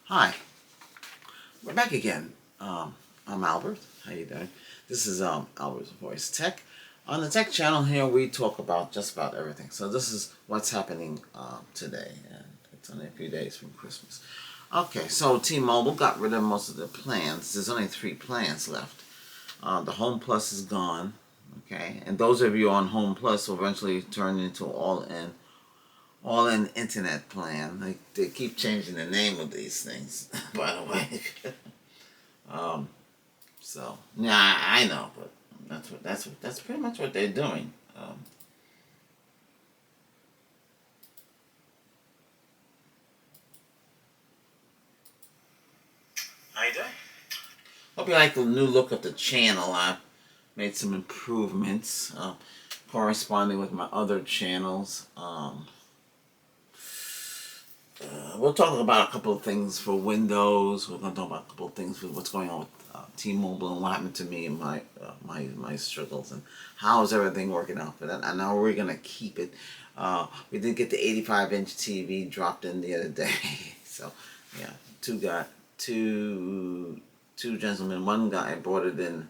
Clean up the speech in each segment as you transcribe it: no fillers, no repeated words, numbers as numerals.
Hi, we're back again. I'm Albert. How you doing? This is Albert's Voice Tech. On the Tech channel here, we talk about just about everything. So this is what's happening today, and it's only a few days from Christmas. Okay, so T-Mobile got rid of most of their plans. There's only 3 plans left. The Home Plus is gone. Okay, and those of you on Home Plus will eventually turn into all-in internet plan. They keep changing the name of these things, by the way. um, so yeah, I know, but that's pretty much what they're doing. How you doing? Hope you like the new look of the channel. I made some improvements, corresponding with my other channels. We'll talk about a couple of things for Windows. We're going to talk about a couple of things for what's going on with T-Mobile and what happened to me and my struggles and how is everything working out for that. I know we're going to keep it. We did get the 85-inch TV dropped in the other day. So, yeah, two gentlemen. One guy brought it in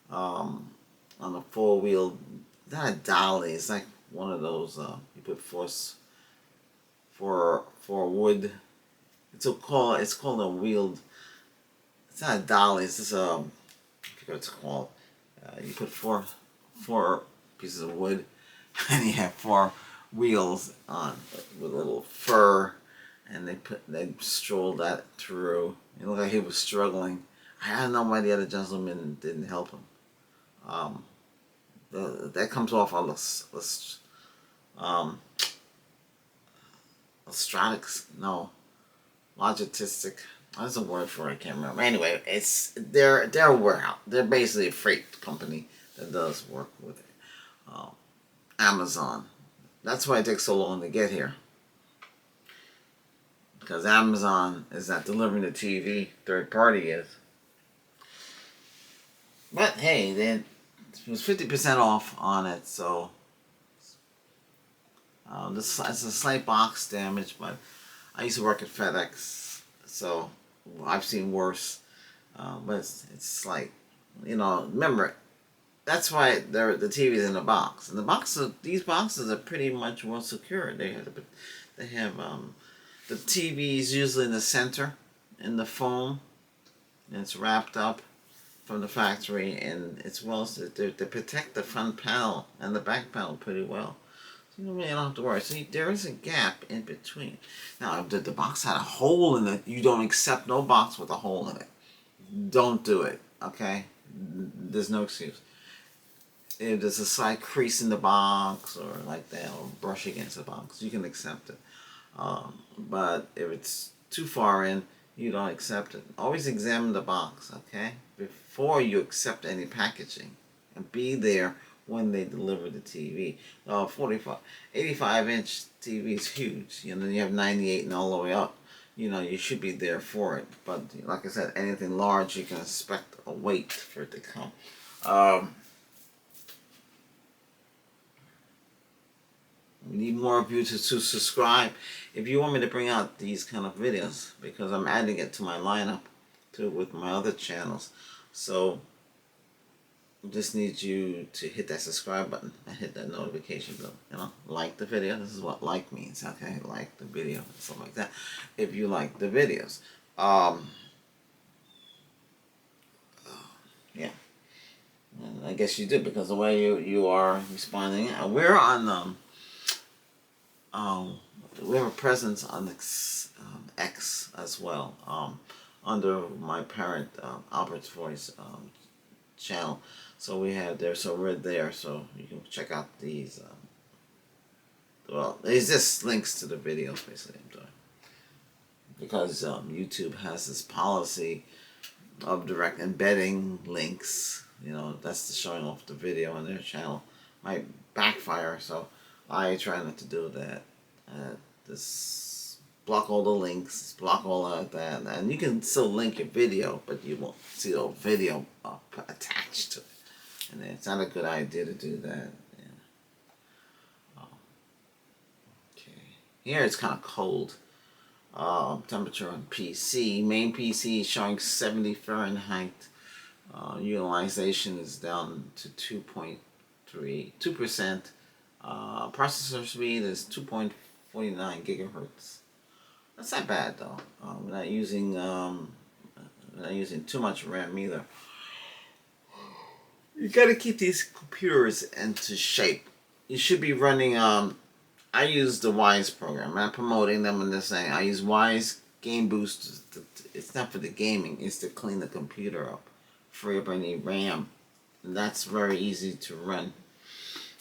on a four-wheel, not a dolly. It's like one of those you put for wood. It's called a wheeled. It's not a dolly. It's just I forget what it's called. You put four pieces of wood, and you have 4 wheels on with a little fur, and they strolled that through. It looked like he was struggling. I don't know why the other gentleman didn't help him. That comes off on um, Astronics, no, logistic. That's a word for it. I can't remember. Anyway, they're a warehouse. They're basically a freight company that does work with Amazon. That's why it takes so long to get here, because Amazon is not delivering the TV. Third party is. But hey, then it was 50% off on it, so it's a slight box damage, but I used to work at FedEx, so I've seen worse. But it's like, remember, that's why the TV's in a box. And these boxes are pretty much well secured. They have the TV's usually in the center, in the foam, and it's wrapped up from the factory, and it's they protect the front panel and the back panel pretty well. So you don't have to worry. So there is a gap in between. Now, if the box had a hole in it, you don't accept no box with a hole in it. Don't do it, okay? There's no excuse. If there's a slight crease in the box or like that, or brush against the box, you can accept it. But if it's too far in, you don't accept it. Always examine the box, okay? Before you accept any packaging. And be there when they deliver the TV. 85-inch TV is huge. You have 98 and all the way up. You should be there for it. But like I said, anything large, you can expect a wait for it to come. We need more of you to subscribe if you want me to bring out these kind of videos, because I'm adding it to my lineup too with my other channels. So just need you to hit that subscribe button and hit that notification bell. Like the video. This is what like means, okay? Like the video and stuff like that. If you like the videos. Yeah. And I guess you do, because the way you are responding. We're on we have a presence on X as well, under my parent Albert's Voice channel. So we're there, so you can check out these. Well, there's just links to the videos basically I'm doing, because YouTube has this policy of direct embedding links. That's the showing off the video on their channel. Might backfire, so I try not to do that. This block all the links, block all of that, and you can still link your video, but you won't see the video attached to it, and it's not a good idea to do that. Okay, here it's kind of cold. Temperature on PC. Main PC is showing 70 Fahrenheit. Utilization is down to 2.32%. Processor speed is 2.49 gigahertz. That's not bad though. We're not using too much RAM either. You gotta keep these computers into shape. You should be running. I use the Wise program. I'm not promoting them. I'm just saying I use Wise Game Boost. It's not for the gaming. It's to clean the computer up, free up any RAM, and that's very easy to run.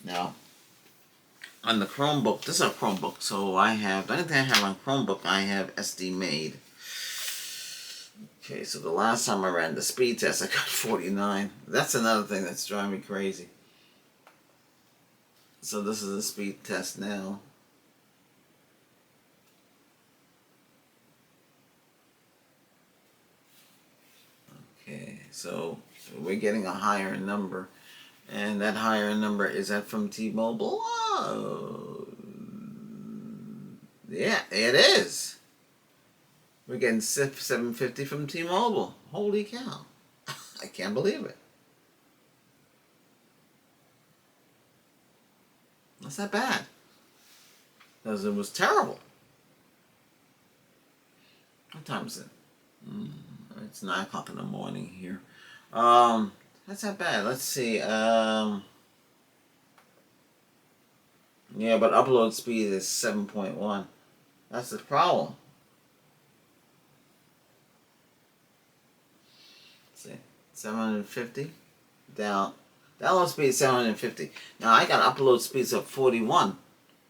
Now, on the Chromebook, this is a Chromebook, so I have the only thing I have on Chromebook. I have SD Made. Okay, so the last time I ran the speed test, I got 49. That's another thing that's driving me crazy. So this is a speed test now. Okay, so we're getting a higher number. And that higher number, is that from T-Mobile? Oh, yeah, it is. We're getting 750 from T-Mobile. Holy cow. I can't believe it. That's not bad. Because it was terrible. What time is it? It's 9 o'clock in the morning here. That's not bad. Let's see. Yeah, but upload speed is 7.1. That's the problem. Let's see. 750. Download speed is 750. Now, I got upload speeds of 41,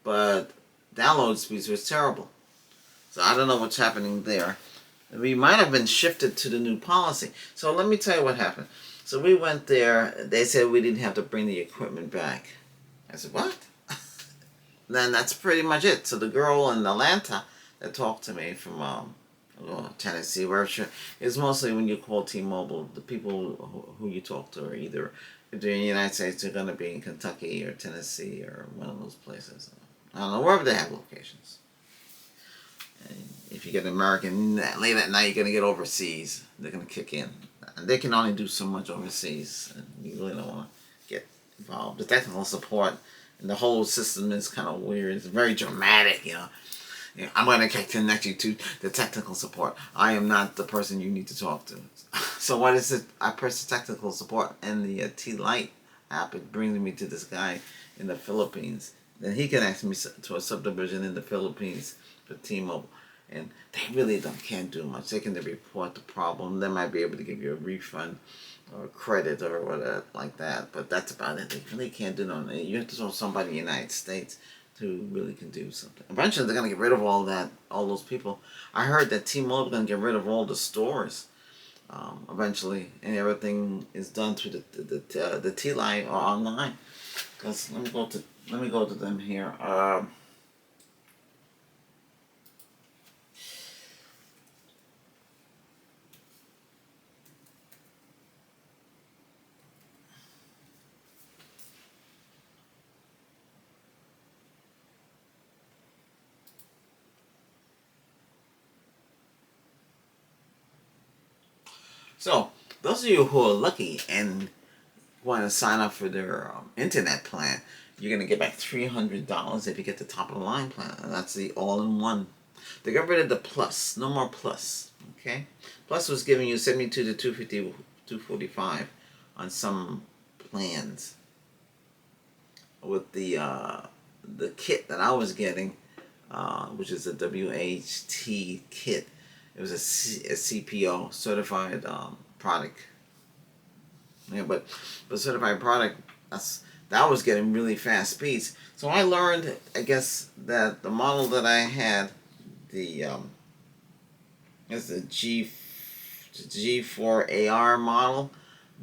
but download speeds was terrible. So I don't know what's happening there. We might have been shifted to the new policy. So let me tell you what happened. So we went there. They said we didn't have to bring the equipment back. I said, what? Then that's pretty much it. So the girl in Atlanta that talked to me from Tennessee, where is mostly when you call T-Mobile, the people who you talk to are either, if they're in the United States, they're going to be in Kentucky or Tennessee or one of those places. I don't know, wherever they have locations. And if you get American late at night, you're going to get overseas. They're going to kick in. And they can only do so much overseas. And you really don't want to get involved. The technical support and the whole system is kind of weird. It's very dramatic, you know. I'm going to connect you to the technical support. I am not the person you need to talk to. So what is it? I press the technical support and the T-Lite app. It brings me to this guy in the Philippines. Then he connects me to a subdivision in the Philippines for T-Mobile. And they really can't do much. They can report the problem. They might be able to give you a refund or credit or whatever like that. But that's about it. They really can't do nothing. You have to know somebody in the United States who really can do something. Eventually, they're going to get rid of all those people. I heard that T-Mobile is going to get rid of all the stores eventually, and everything is done through the T-Line or online. Because let me go to them here. So, those of you who are lucky and want to sign up for their internet plan, you're going to get back $300 if you get the top of the line plan. And that's the all-in-one. They got rid of the plus. No more plus. Okay? Plus was giving you 72 to 250, 245 on some plans. With the kit that I was getting, which is a WHT kit. It was a CPO, certified product. Yeah, but certified product, that was getting really fast speeds. So I learned, I guess, that the model that I had, is the G4AR model,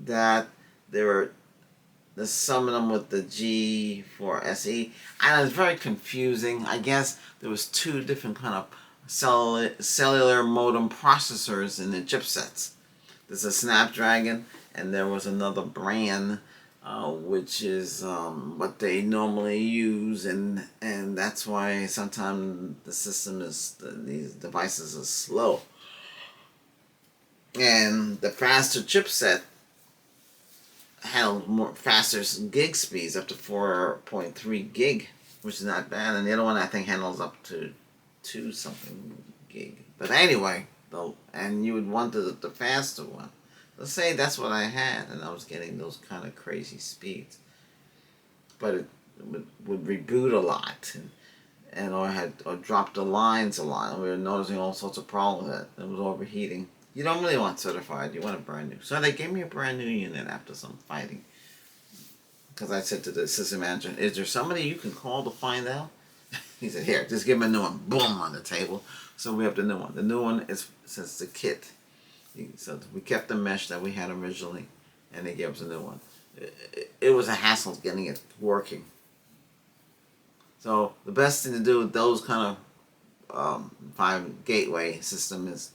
that there's some of them with the G4SE. And it's very confusing. I guess there was two different kind of cellular modem processors in the chipsets. There's a Snapdragon, and there was another brand which is what they normally use, and that's why sometimes the system is these devices are slow. And the faster chipset handled more faster gig speeds up to 4.3 gig, which is not bad. And the other one I think handles up to 2 something gig. But anyway, though, and you would want the faster one. Let's say that's what I had, and I was getting those kind of crazy speeds. But it would reboot a lot, and or drop the lines a lot. And we were noticing all sorts of problems with it. It was overheating. You don't really want certified. You want a brand new. So they gave me a brand new unit after some fighting. Because I said to the assistant manager, "Is there somebody you can call to find out?" He said, "Here, just give him a new one." Boom, on the table. So we have the new one. The new one is since the kit. So we kept the mesh that we had originally, and they gave us a new one. It was a hassle getting it working. So the best thing to do with those kind of 5 gateway system is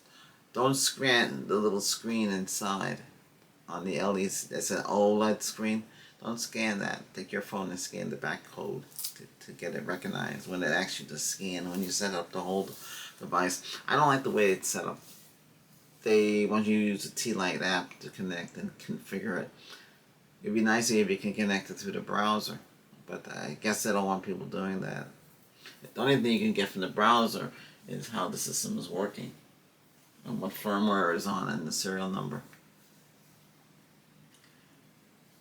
don't scan the little screen inside on the LEDs. It's an OLED screen. Don't scan that. Take your phone and scan the back code to get it recognized when it asks you to scan when you set up the whole device. I don't like the way it's set up. They want you to use the T-Lite app to connect and configure it. It'd be nicer if you can connect it through the browser, but I guess they don't want people doing that. The only thing you can get from the browser is how the system is working and what firmware is on and the serial number.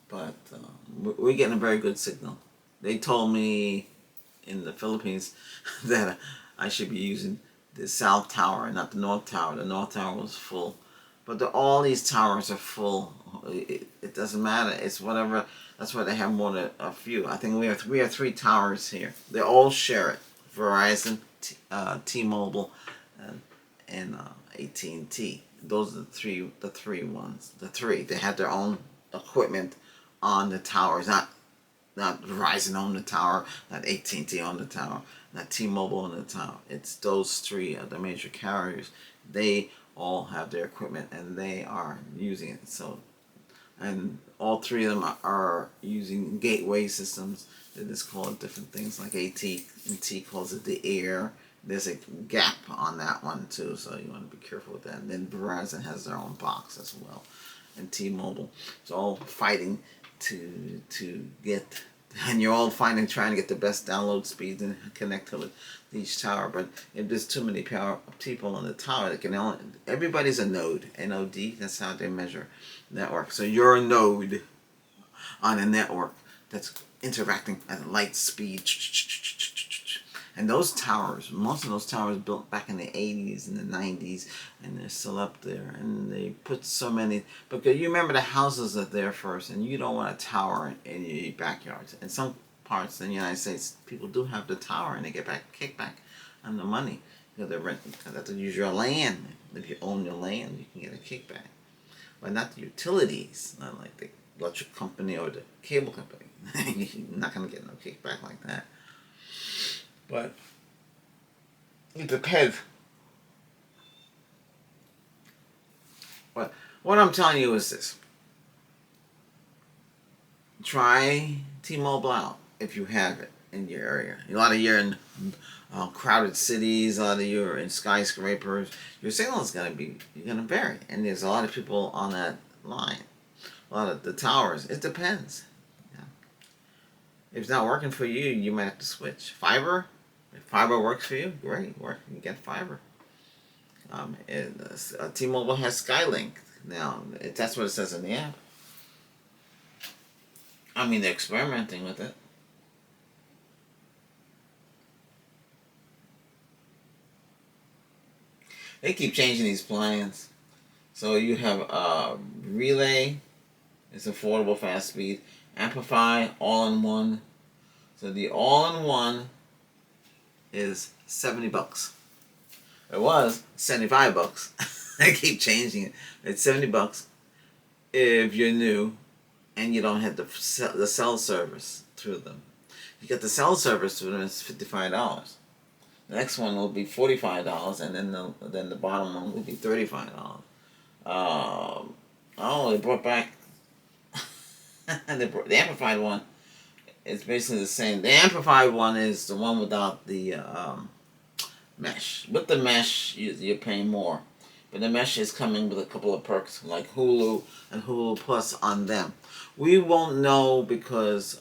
But we're getting a very good signal. They told me in the Philippines that I should be using the South Tower, not the North Tower. The North Tower was full. But all these towers are full. It doesn't matter. It's whatever. That's why they have more than a few. I think we have 3 towers here. They all share it. Verizon, T-Mobile, and AT&T. Those are the three ones. The 3. They have their own equipment on the towers. Not Verizon on the tower. Not AT&T on the tower. Not T-Mobile on the tower. It's those 3 of the major carriers. They all have their equipment and they are using it. So, and all 3 of them are using gateway systems. They just call it different things. Like AT&T calls it the Air. There's a gap on that one too, so you want to be careful with that. And then Verizon has their own box as well, and T-Mobile. It's all fighting to get, and you're all fighting trying to get the best download speeds and connect to each tower. But if there's too many people on the tower, they can only, everybody's a node, NOD. That's how they measure network. So you're a node on a network that's interacting at light speed. And those towers, most of those towers built back in the 80s and the 90s, and they're still up there. And they put so many, because you remember the houses are there first, and you don't want a tower in your backyards. In some parts in the United States, people do have the tower, and they get kickback on the money because they're renting. Because they have to use your land. If you own your land, you can get a kickback. But not the utilities, not like the electric company or the cable company. You're not going to get no kickback like that. But it depends. But what I'm telling you is this. Try T-Mobile out if you have it in your area. A lot of you are in crowded cities, a lot of you are in skyscrapers. Your signal is going to vary. And there's a lot of people on that line. A lot of the towers. It depends. Yeah. If it's not working for you, you might have to switch. Fiber? If fiber works for you, great. You can get fiber. T-Mobile has Skylink now. That's what it says in the app. I mean, they're experimenting with it. They keep changing these plans. So you have Relay, it's affordable, fast speed. Amplify, all-in-one. So the all-in-one is $70. It was $75. They keep changing it. It's $70 if you're new and you don't have the cell service through them. If you get the cell service through them, it's $55. The next one will be $45, and then the bottom one will be $35. Oh, they brought back The amplified one is basically the same. The amplified one is the one without the mesh. With the mesh, you're paying more. But the mesh is coming with a couple of perks like Hulu and Hulu Plus on them. We won't know because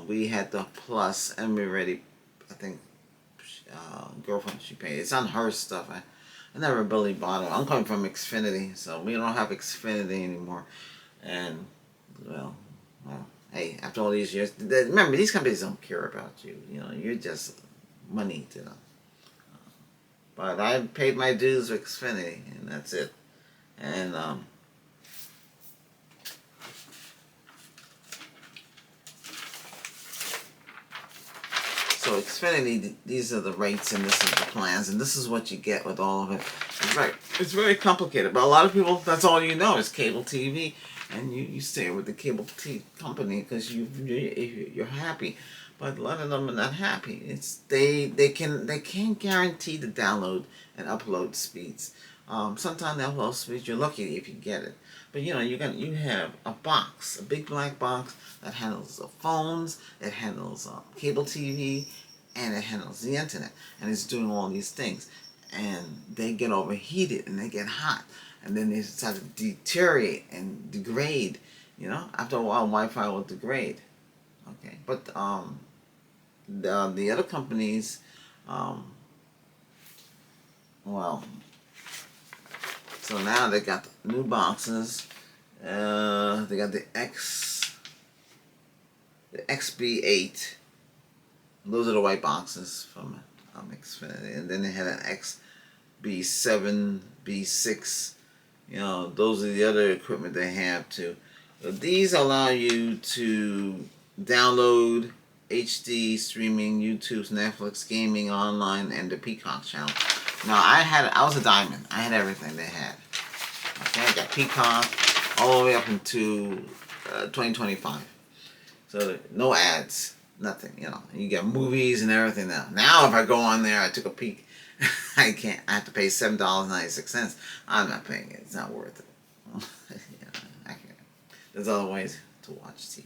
we had the Plus and we already, I think, girlfriend, she paid. It's on her stuff. I never really bought it. I'm coming from Xfinity, so we don't have Xfinity anymore. And, well, hey, after all these years, remember, these companies don't care about you. You know, you're just money to them. But I paid my dues with Xfinity, and that's it. And so Xfinity, these are the rates, and this is the plans, and this is what you get with all of it. It's very complicated, but a lot of people, that's all you know is cable TV, and you stay with the cable TV company because you're happy. But a lot of them are not happy. They can't guarantee the download and upload speeds. Sometimes the upload speeds, you're lucky if you get it. But you know, you have a box, a big black box that handles the phones, it handles cable TV, and it handles the internet, and it's doing all these things. And they get overheated and they get hot, and then they start to deteriorate and degrade. You know, after a while, Wi-Fi will degrade. Okay, but the other companies, um, well, so now they got new boxes. They got the XB8. Those are the white boxes from Xfinity, and then they had an XB7, B6. You know, those are the other equipment they have too. But these allow you to download HD streaming, YouTube's, Netflix, gaming, online, and the Peacock channel. Now I was a diamond. I had everything they had. Okay, I got Peacock all the way up into 2025. So no ads, nothing. You know, you get movies and everything now. Now if I go on there, I took a peek. I can't. I have to pay $7.96. I'm not paying it. It's not worth it. I can't. There's other ways to watch TV.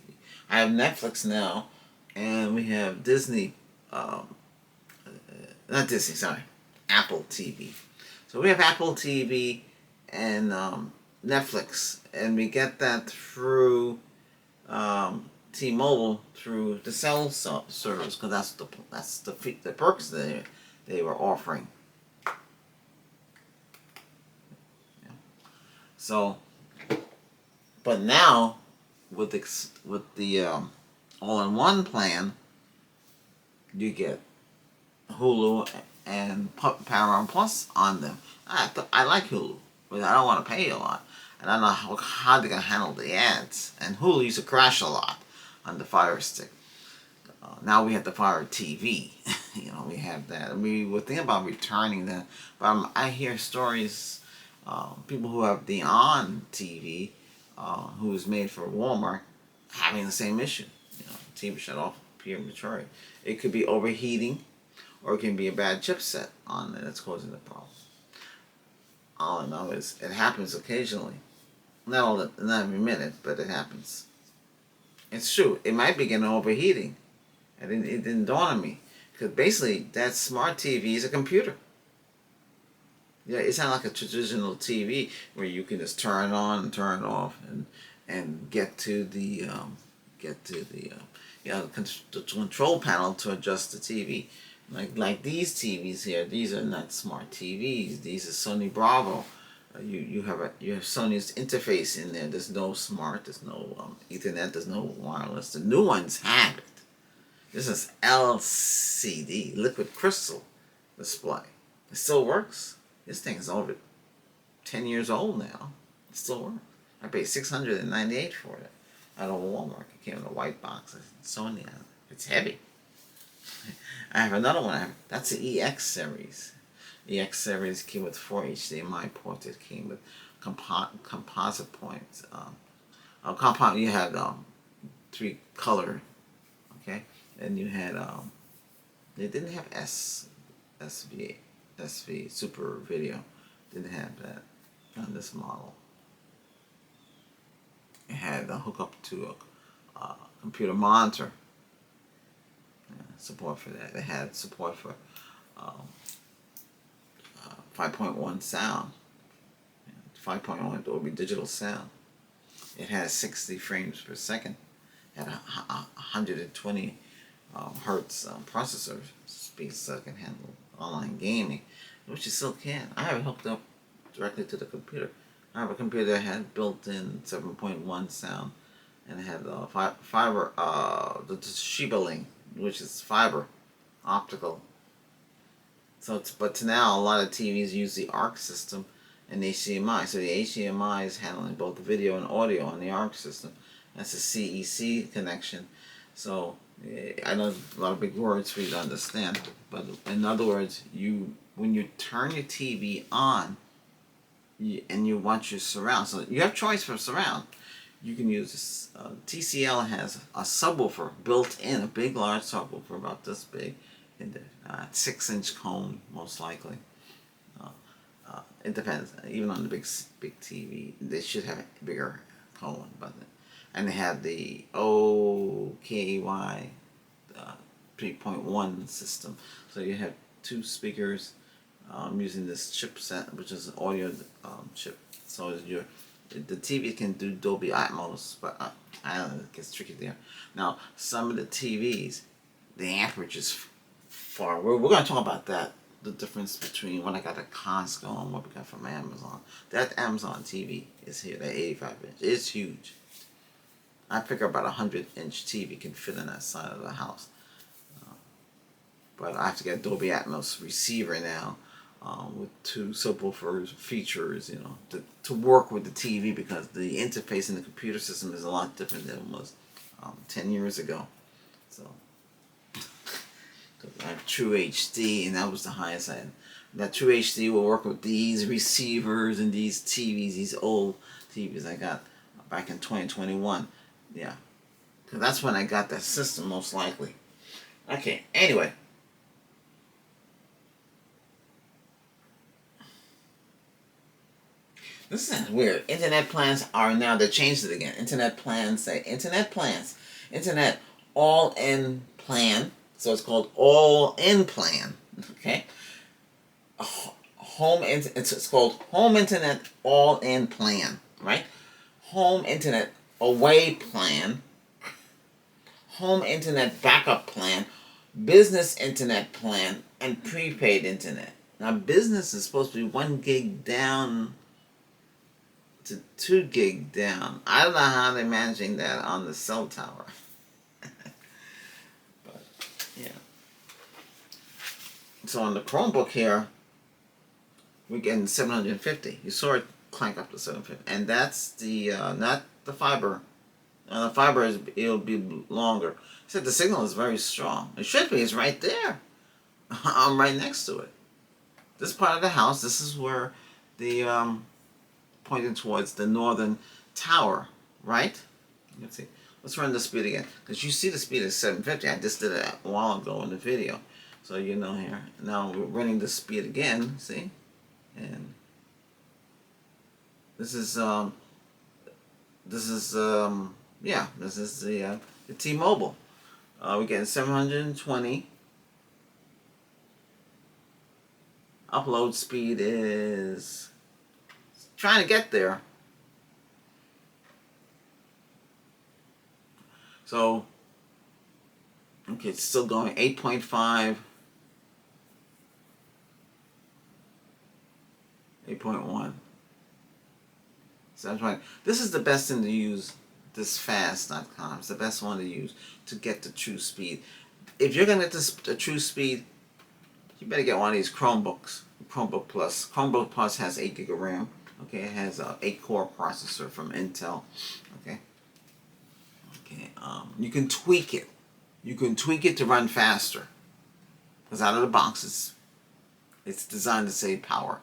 I have Netflix now, and we have Disney. Not Disney. Sorry, Apple TV. So we have Apple TV and Netflix, and we get that through T-Mobile through the cell service because that's the perks they were offering. Yeah. So, but now with the all-in-one plan, you get Hulu and Paramount Plus on them. I like Hulu, but I don't want to pay a lot, and I don't know how they're gonna handle the ads. And Hulu used to crash a lot on the Fire Stick. Now we have the Fire TV. You know, we have that. And we were thinking about returning that, but I hear stories, people who have the On TV, who is made for Walmart, having the same issue. You know, TV shut off prematurely. It could be overheating, or it can be a bad chipset on it that's causing the problem. All I know is it happens occasionally. Not every minute, but it happens. It's true. It might be getting overheating. It didn't dawn on me. Because basically, that smart TV is a computer. Yeah, it's not like a traditional TV where you can just turn it on and turn it off and get to the the control panel to adjust the TV. Like these TVs here, these are not smart TVs. These are Sony Bravo. You have Sony's interface in there. There's no smart. There's no Ethernet. There's no wireless. The new ones have it. This is LCD, liquid crystal display. It still works. This thing is over 10 years old now. It still works. I paid $698 for it at a Walmart. It came in a white box. Sony. It's heavy. I have another one. That's the EX series. EX series came with 4 HDMI ports. It came with composite points. You had 3 color. Okay, and you had they didn't have SV Super Video. Didn't have that on this model. It had a hook up to computer monitor. Support for that. It had support for 5.1 sound, 5.1 Dolby Digital sound. It has 60 frames per second at a 120 hertz processor speed, so it can handle online gaming, which you still can. I have it hooked up directly to the computer. I have a computer that had built-in 7.1 sound, and it had fiber, the Toshiba Link, which is fiber optical. So, but now a lot of TVs use the ARC system and HDMI. So the HDMI is handling both the video and audio on the ARC system. That's a CEC connection. So I know a lot of big words for you to understand, but in other words, when you turn your TV on and you watch your surround, so you have choice for surround. You can use this. TCL has a subwoofer built in, a big, large subwoofer about this big, in the 6-inch cone, most likely. It depends. Even on the big TV, they should have a bigger cone, and they have the OKY 3.1 system. So you have two speakers using this chipset, which is an audio chip. So the TV can do Dolby Atmos, but I don't know, it gets tricky there. Now, some of the TVs, the amperage is far. We're going to talk about that, the difference between what I got at Costco and what we got from Amazon. That Amazon TV is here, that 85-inch. It's huge. I figure about a 100-inch TV can fit in that side of the house. But I have to get a Dolby Atmos receiver now with two subwoofer features, to work with the TV, because the interface in the computer system is a lot different than it was 10 years ago. So I have True HD, and that was the highest I had. That True HD will work with these receivers and these TVs, these old TVs I got back in 2021. Yeah, because that's when I got that system, most likely. Okay, anyway. This is weird. Internet plans are now, they changed it again. Internet plans say internet plans. Internet all-in plan. So it's called all-in plan. Okay? It's called home internet all-in plan. Right? Home internet away plan. Home internet backup plan. Business internet plan. And prepaid internet. Now business is supposed to be 1 gig down to 2 gig down. I don't know how they're managing that on the cell tower. But yeah. So on the Chromebook here, we're getting 750. You saw it clank up to 750, and that's the not the fiber. The fiber it'll be longer. I said the signal is very strong. It should be. It's right there. I'm right next to it. This part of the house. This is where the pointing towards the northern tower, right? Let's see. Let's run the speed again, because you see the speed is 750. I just did it a while ago in the video, so you know here. Now we're running the speed again. See, and this is yeah, this is the T-Mobile. We're getting 720. Upload speed is trying to get there. So, okay, it's still going 8.5, 8.1. So that's right. This is the best thing to use, this fast.com. It's the best one to use to get the true speed. If you're going to get the true speed, you better get one of these Chromebooks. Chromebook Plus. Chromebook Plus has 8 gig of RAM. Okay, it has a 8-core processor from Intel. Okay. You can tweak it. You can tweak it to run faster. Because out of the box, it's designed to save power,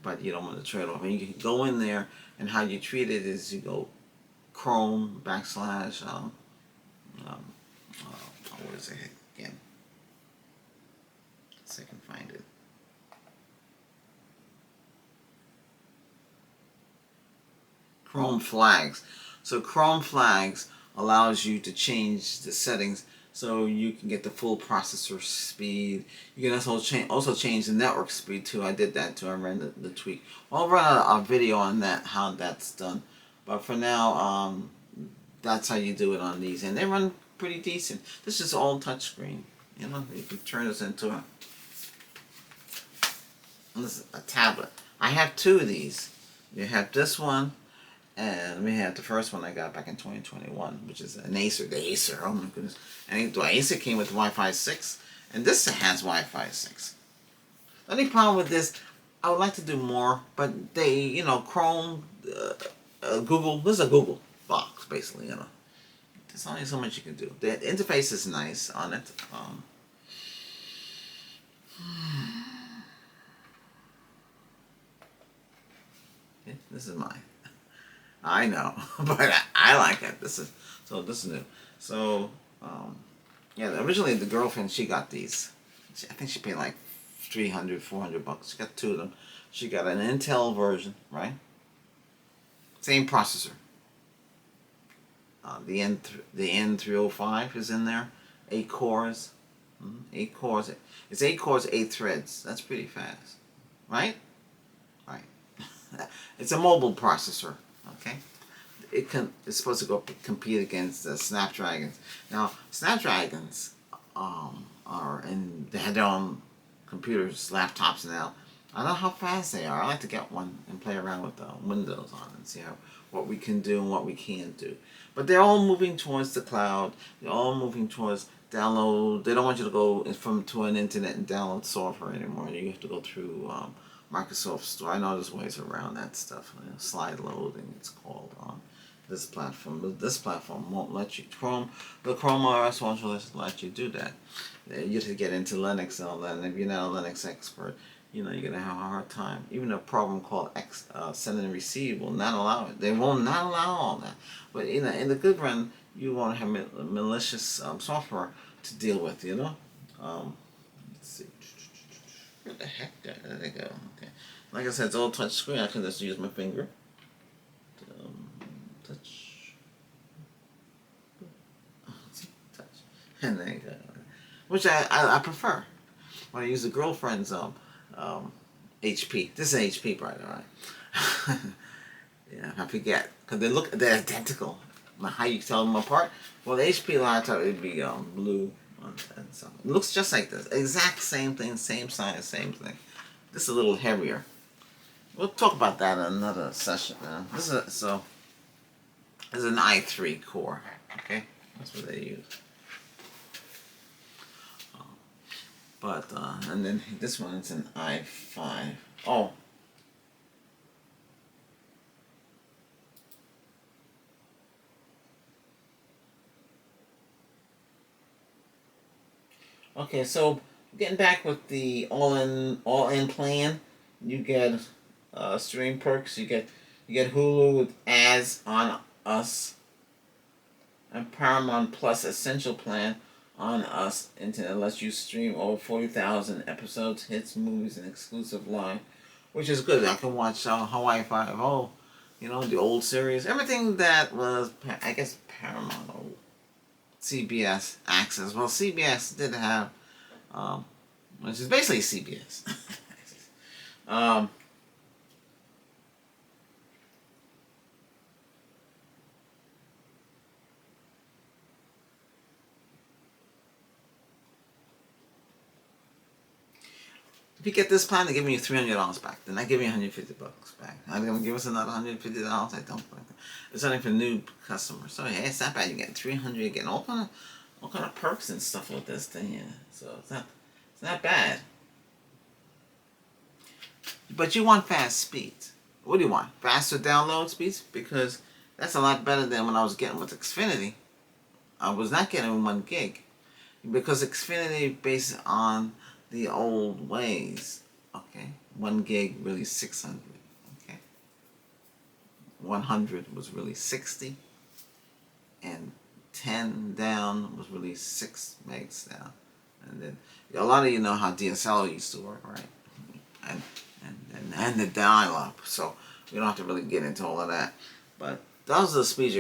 but you don't want to trade off. And you can go in there, and how you treat it is you go Chrome / what is it again? Let's see if I can find it. Chrome flags. So Chrome flags allows you to change the settings so you can get the full processor speed. You can also change the network speed too. I did that too. I ran the tweak. I'll run a video on that, how that's done. But for now, that's how you do it on these, and they run pretty decent. This is all touchscreen. You know, you can turn this into a tablet. I have two of these. You have this one, and we have the first one I got back in 2021, which is an Acer. The Acer, oh my goodness. And the Acer came with Wi-Fi 6, and this has Wi-Fi 6. The only problem with this, I would like to do more, but they, you know, Chrome, Google, this is a Google box, basically, you know. There's only so much you can do. The interface is nice on it. This is mine. I know, but I like it. This is new. So, yeah. Originally, the girlfriend, she got these. I think she paid like $300, $400. She got two of them. She got an Intel version, right? Same processor. The N305 is in there. 8 cores. 8 cores. It's 8 cores, 8 threads. That's pretty fast, right? Right. It's a mobile processor. Okay. It's supposed to go compete against the Snapdragons. Now, Snapdragons they have their own computers, laptops now. I don't know how fast they are. I like to get one and play around with the Windows on and see what we can do and what we can't do. But they're all moving towards the cloud. They're all moving towards download. They don't want you to go to an internet and download software anymore. You have to go through Microsoft Store. I know there's ways around that stuff. You know, slide loading, it's called on this platform. But this platform won't let you. The Chrome OS won't let you do that. You have to get into Linux and all that. And if you're not a Linux expert, you know, you're going to have a hard time. Even a program called send and receive will not allow it. They will not allow all that. But in the good run, you won't have malicious software to deal with, you know. Let's see. Where the heck did they go? Okay. Like I said, it's all touch screen. I can just use my finger. Touch. Touch. And there you go. Which I prefer. When I use the girlfriend's HP. This is HP, by the way. Yeah, I forget. Because they're identical. How you tell them apart? Well, the HP laptop would be blue and something. It looks just like this. Exact same thing, same size, same thing. This is a little heavier. We'll talk about that in another session. This is an i3 core. Okay, that's what they use. But and then this one is an i5. Oh. Okay, so getting back with the all-in plan, you get stream perks. You get Hulu with ads on Us, and Paramount Plus Essential Plan on Us. Internet lets you stream over 40,000 episodes, hits, movies, and exclusive live, which is good. I can watch Hawaii Five-O, you know, the old series, everything that was, I guess, Paramount or CBS Access. Well, CBS did have, which is basically CBS. If you get this plan, they're giving you $300 back. They're not giving you $150 back. Are they going to give us another $150? I don't think. It's only for new customers. So yeah, it's not bad. You get $300. You get all kind of perks and stuff with this thing. Yeah. So it's not bad. But you want fast speeds. What do you want? Faster download speeds? Because that's a lot better than when I was getting with Xfinity. I was not getting 1 gig. Because Xfinity, based on the old ways, okay, 1 gig really 600, okay, 100 was really 60, and 10 down was really 6 megs down. And then a lot of you know how DSL used to work, right? And the dial-up, so we don't have to really get into all of that. But those are the speeds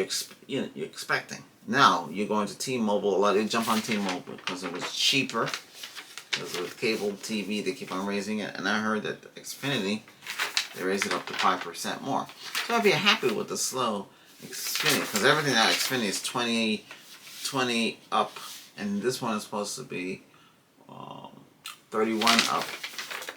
you're expecting. Now you're going to T-Mobile. A lot of you jump on T-Mobile because it was cheaper. Because with cable TV, they keep on raising it, and I heard that Xfinity, they raise it up to 5% more. So I'd be happy with the slow Xfinity, because everything now Xfinity is 20 up, and this one is supposed to be 31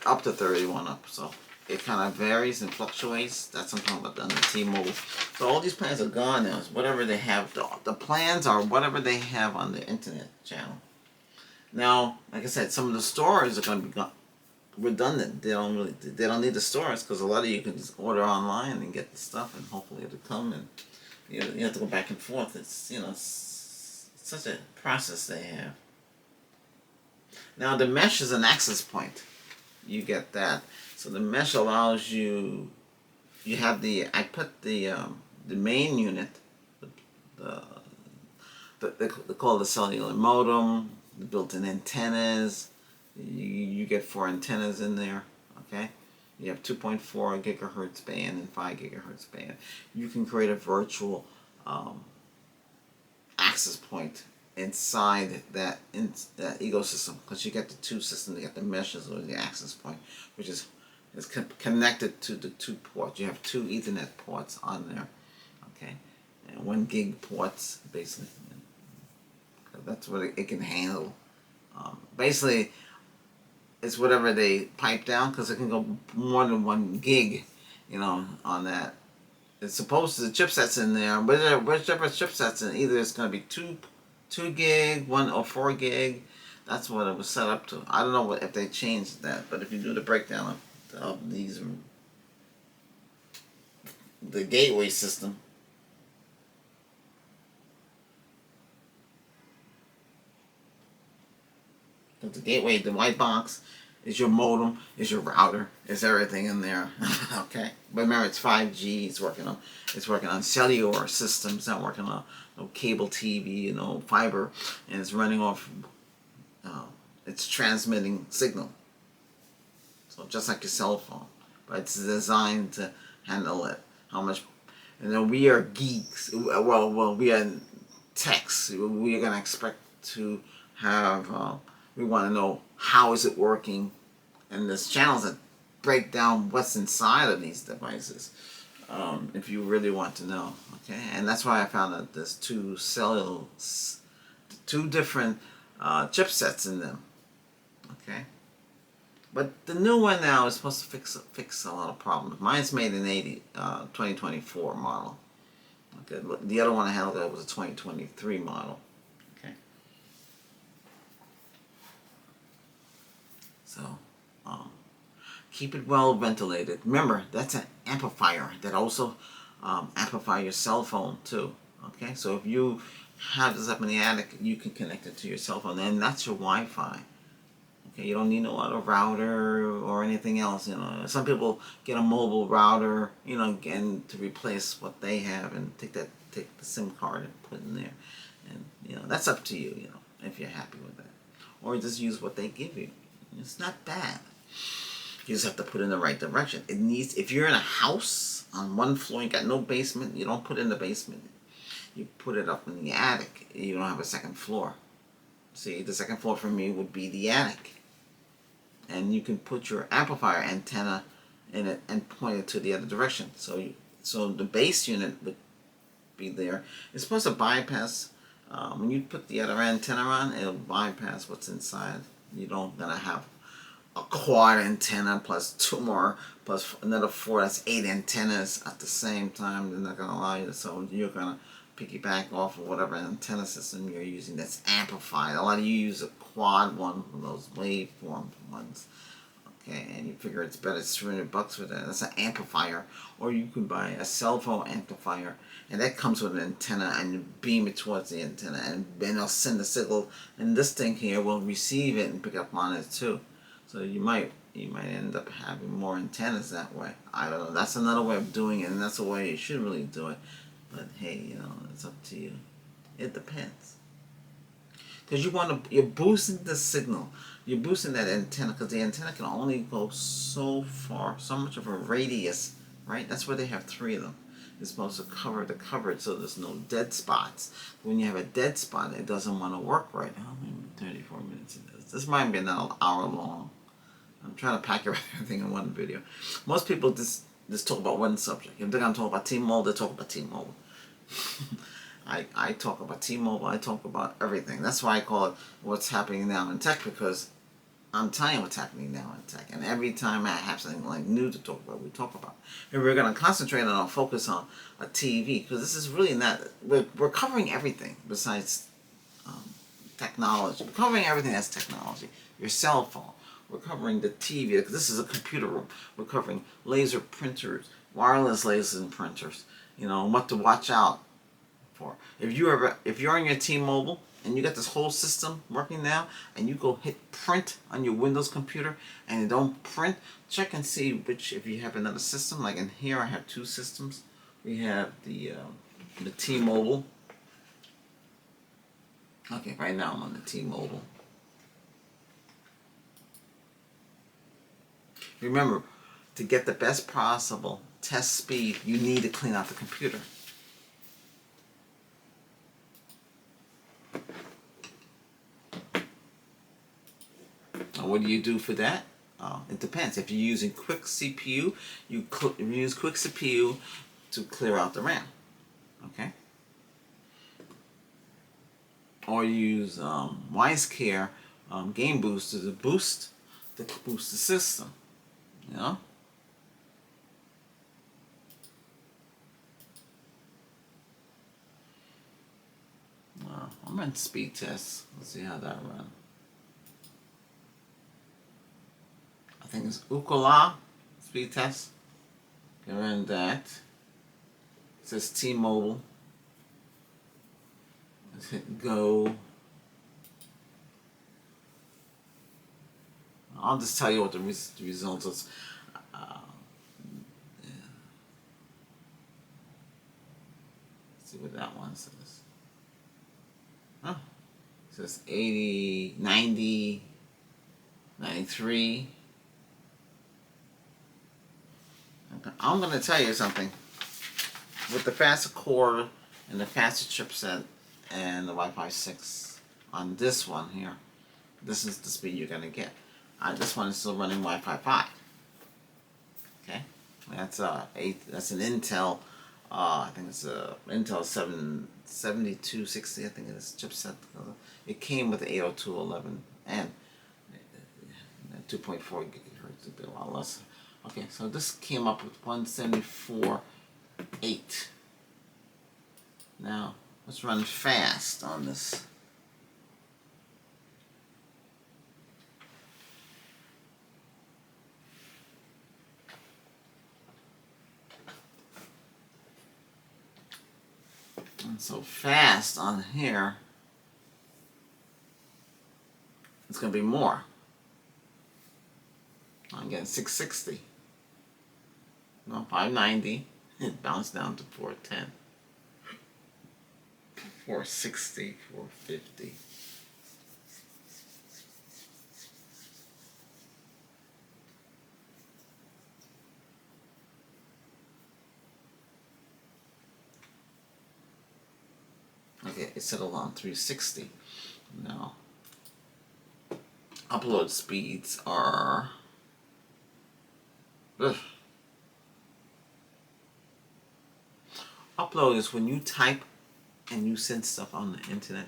up to 31 up. So it kind of varies and fluctuates. That's something about the T-Mobile. So all these plans are gone now. It's whatever they have. The plans are whatever they have on the internet channel. Now, like I said, some of the stores are going to be redundant. They don't need the stores, because a lot of you can just order online and get the stuff, and hopefully it'll come, and you have to go back and forth. It's it's such a process they have. Now the mesh is an access point. You get that. So the mesh allows you. You have I put the main unit, they call the cellular modem, the built-in antennas. You get 4 antennas in there. Okay. You have 2.4 gigahertz band and 5 gigahertz band. You can create a virtual access point inside that ecosystem, because you get the two systems. You get the meshes or the access point, which is connected to the 2 ports. You have 2 Ethernet ports on there, okay, and 1 gig ports basically. That's what it can handle. Basically, it's whatever they pipe down, because it can go more than 1 gig, on that. It's supposed to, the chipsets in there, whichever chipsets in, either it's going to be 2 gig, 1 or 4 gig. That's what it was set up to. I don't know if they changed that, but if you do the breakdown of these, the gateway system, the gateway, the white box, is your modem, is your router, is everything in there. Okay, but remember, it's 5G. It's working on cellular systems, not working on no cable TV, fiber, and it's running off. It's transmitting signal. So just like your cell phone, but it's designed to handle it. How much? We are geeks. Well, we are techs. We are gonna expect to have. We want to know how is it working, and there's channels that break down what's inside of these devices. If you really want to know, okay, and that's why I found that there's 2 different chipsets in them, okay. But the new one now is supposed to fix a lot of problems. Mine's made in 2024 model. Okay, but the other one I had was a 2023 model. Okay. So, keep it well ventilated. Remember, that's an amplifier that also amplify your cell phone too. Okay, so if you have this up in the attic, you can connect it to your cell phone, and that's your Wi-Fi. Okay, you don't need no other router or anything else. Some people get a mobile router, again, to replace what they have, and take the SIM card and put in there, and that's up to you. If you're happy with that, or just use what they give you. It's not bad. You just have to put it in the right direction. If you're in a house on 1 floor, you got no basement, you don't put it in the basement. You put it up in the attic. You don't have a 2nd floor. See, the 2nd floor for me would be the attic. And you can put your amplifier antenna in it and point it to the other direction. So the base unit would be there. It's supposed to bypass, when you put the other antenna on, it'll bypass what's inside. You don't gonna have a quad antenna plus 2 more plus another 4. That's 8 antennas at the same time. They're not gonna allow you to. So you're gonna piggyback off of whatever antenna system you're using that's amplified. A lot of you use a quad one, those waveform ones. Okay, and you figure it's better. It's $300 for that. That's an amplifier, or you can buy a cell phone amplifier, and that comes with an antenna, and you beam it towards the antenna, and then it'll send the signal, and this thing here will receive it and pick up on it too. So you might end up having more antennas that way. I don't know. That's another way of doing it, and that's the way you should really do it. But hey, it's up to you. It depends. Because you're boosting the signal. You're boosting that antenna, because the antenna can only go so far, so much of a radius, right? That's why they have 3 of them. It's supposed to cover the coverage so there's no dead spots. When you have a dead spot, it doesn't want to work right. Oh, maybe 34 minutes. This might be an hour long. I'm trying to pack everything in one video. Most people just talk about one subject. If they're going to talk about T-Mobile, they talk about T-Mobile. I talk about T-Mobile. I talk about everything. That's why I call it What's Happening Now in Tech, because I'm telling you what's happening now in tech. And every time I have something like new to talk about, we talk about. And we're going to concentrate on our focus on a TV, because this is really not, we're covering everything besides technology. We're covering everything that's technology. Your cell phone. We're covering the TV, because this is a computer room. We're covering laser printers, wireless laser printers, you know, what to watch out for. If you're on your T-Mobile and you got this whole system working now, and you go hit print on your Windows computer and it don't print, check and see if you have another system. Like in here, I have two systems. We have the T-Mobile. Okay, right now I'm on the T-Mobile. Remember, to get the best possible test speed, you need to clean out the computer. Now, what do you do for that? It depends. If you're using quick CPU, you use quick CPU to clear out the RAM. Okay? Or you use WiseCare Game Booster to boost the system. You know? I'm in speed test. Let's see how that runs. I think it's Ookla speed test. You run that. It says T-Mobile. Let's hit go. I'll just tell you what the result is. Yeah. Let's see what that one says. Oh, it says 80, 90, 93. Okay. I'm going to tell you something. With the faster core and the faster chipset and the Wi-Fi 6 on this one here, this is the speed you're going to get. This one is still running Wi-Fi 5. Okay, that's that's an Intel. I think it's a Intel 7260. I think it is chipset. It came with the 802.11 and 2.4 gigahertz, a bit a lot less. Okay, so this came up with 174.8. Now let's run fast on this. And so fast on here, it's going to be more. I'm getting 660. No, 590. It bounced down to 410. 460, 450. Okay, it settled on 360. Now, upload speeds are... Ugh. Upload is when you type and you send stuff on the internet.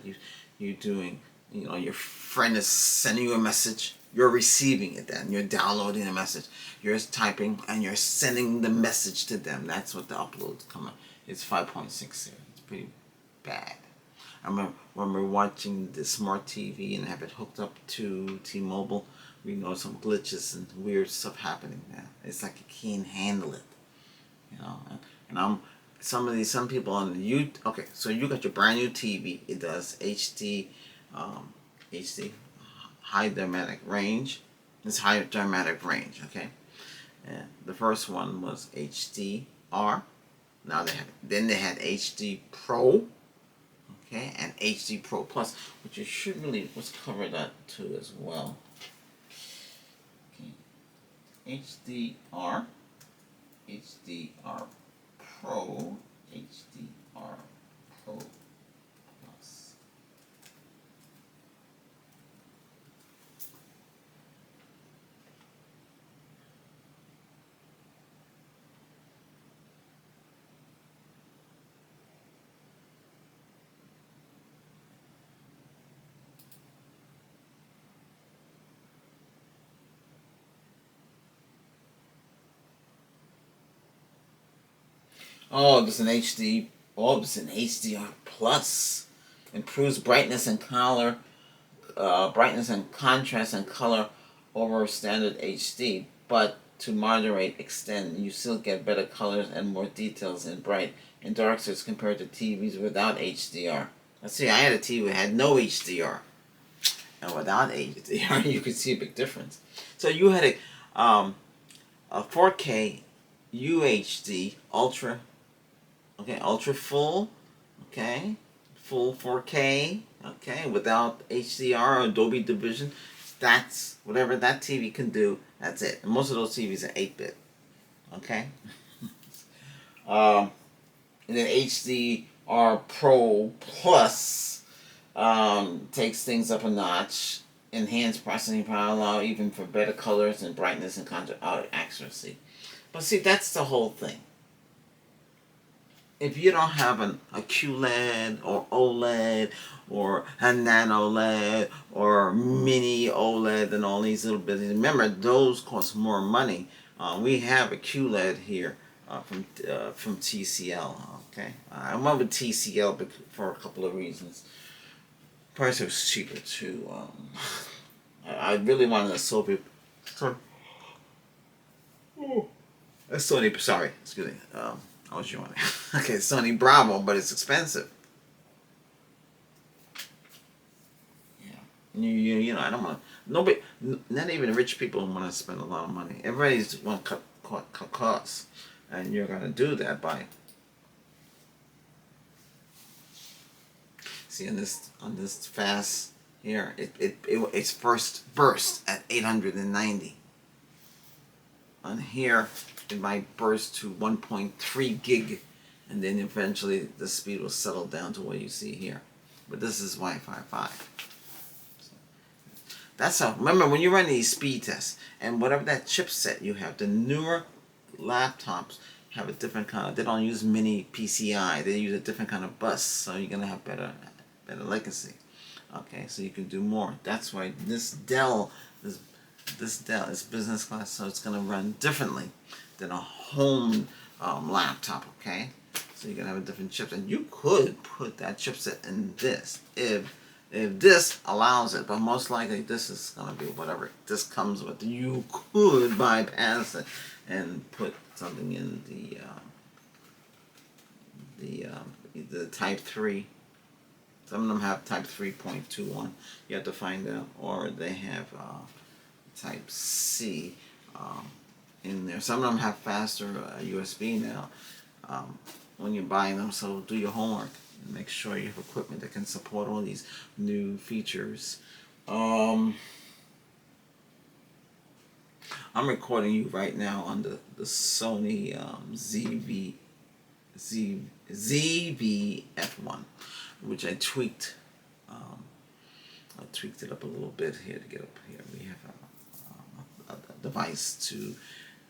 You're doing, you know, your friend is sending you a message. You're receiving it then. You're downloading a message. You're typing and you're sending the message to them. That's what the uploads come up. It's 5.6 here. It's pretty bad. I remember when we're watching the smart TV and have it hooked up to T-Mobile, we know some glitches and weird stuff happening now. It's like you can't handle it, you know. And some people on the okay, so you got your brand new TV. It does HD, HD, high dynamic range. It's high dynamic range, okay. And the first one was HDR. Now they had HD Pro. Okay, and HD Pro Plus, which you should really, let's cover that too as well. Okay. HDR Pro, Oh, there's an HD. Oh, there's an HDR plus. Improves brightness and contrast and color over standard HD, but to moderate extent, you still get better colors and more details in bright and dark states compared to TVs without HDR. Let's see, I had a TV that had no HDR, and without HDR, you could see a big difference. So you had a 4K UHD ultra, okay, ultra full, okay, full 4K, okay, without HDR or Dolby Division. That's whatever that TV can do. That's it. And most of those TVs are 8-bit, okay. Um, and then HDR Pro Plus takes things up a notch. Enhanced processing power allow even for better colors and brightness and accuracy. But see, that's the whole thing. If you don't have a QLED or OLED or a nano LED or mini OLED and all these little bits, remember those cost more money. We have a QLED here from TCL. Okay, I went with TCL for a couple of reasons. Price was cheaper too. I really wanted a Sony. Sony. Sorry, excuse me. I was yawning. Okay, Sony Bravo, but it's expensive. Yeah, you know I don't want nobody, not even rich people want to spend a lot of money. Everybody's want to cut costs, and you're gonna do that by see on this fast here. It's first burst at 890. On here, it might burst to 1.3 gig, and then eventually the speed will settle down to what you see here. But this is Wi-Fi 5. So that's how. Remember, when you run these speed tests, and whatever that chipset you have, the newer laptops have a different kind of. They don't use mini PCI. They use a different kind of bus, so you're gonna have better latency. Okay, so you can do more. That's why this Dell is business class, so it's going to run differently than a home laptop, okay? So you're going to have a different chip, and you could put that chipset in this if this allows it, but most likely this is going to be whatever this comes with. You could bypass it and put something in the Type 3. Some of them have Type 3.21. You have to find out, or they have Type C in there. Some of them have faster USB now when you're buying them, so do your homework and make sure you have equipment that can support all these new features. I'm recording you right now on the Sony ZV-F1, which I tweaked. I tweaked it up a little bit here to get up here. We have a device to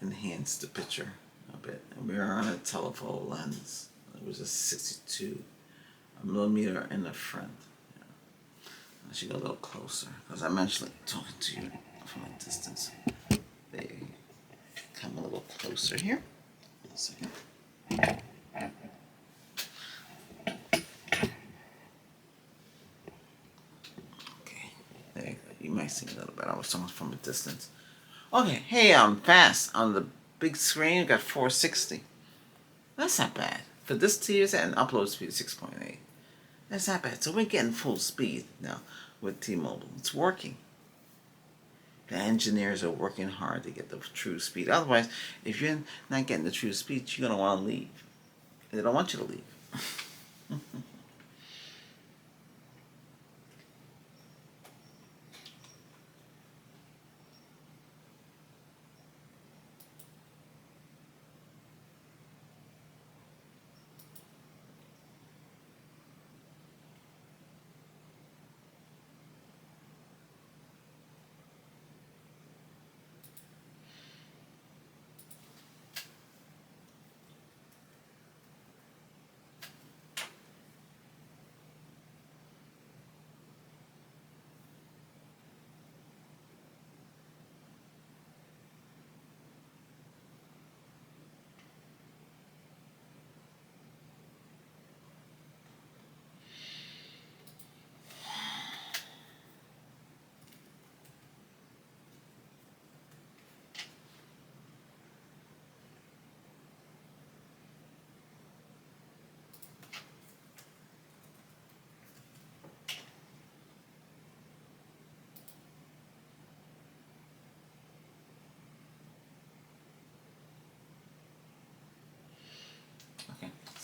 enhance the picture a bit, and we're on a telephoto lens. It was a 62 millimeter in the front. Yeah. I should go a little closer because I'm actually talking to you from a distance. There you come a little closer here. One second. Okay, there you go. You might see a little bit. I was talking from a distance. Okay, hey, I'm fast on the big screen. You got 460. That's not bad. For this TV set and upload speed 6.8. That's not bad. So we're getting full speed now with T-Mobile. It's working. The engineers are working hard to get the true speed. Otherwise, if you're not getting the true speed, you're going to want to leave. They don't want you to leave.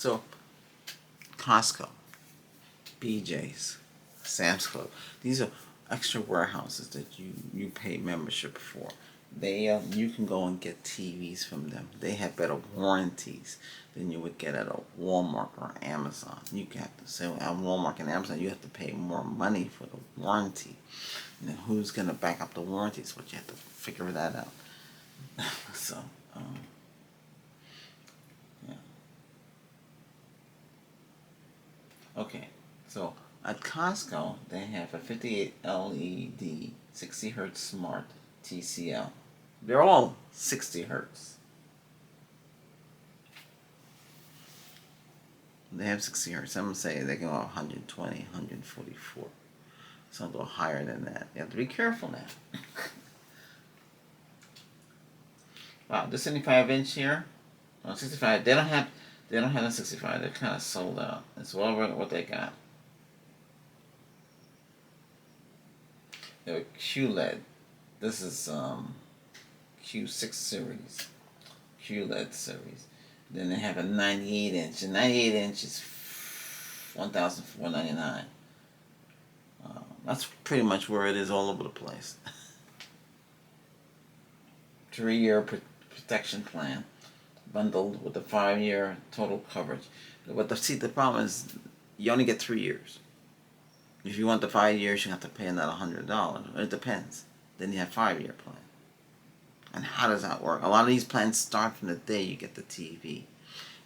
So Costco, BJ's, Sam's Club. These are extra warehouses that you pay membership for. They you can go and get TVs from them. They have better warranties than you would get at a Walmart or Amazon. You have to say at Walmart and Amazon you have to pay more money for the warranty. And then who's gonna back up the warranties? But you have to figure that out. So yeah. Okay. So at Costco they have a 58 LED 60 hertz smart TCL. They're all 60 hertz. They have 60 hertz. Some say they can go 120, 144. Some go higher than that. You have to be careful now. Wow, this 75-inch here, 65. They don't have a 65. They're kind of sold out. It's well worth what they got. They're QLED. This is Q6 series, QLED series. Then they have a 98 inch. The 98 inch is $1,499. That's pretty much where it is all over the place. 3-year protection plan, bundled with a 5-year total coverage. But the problem is, you only get 3 years. If you want the 5 years, you have to pay another $100. It depends. Then you have 5-year plan. And how does that work? A lot of these plans start from the day you get the TV.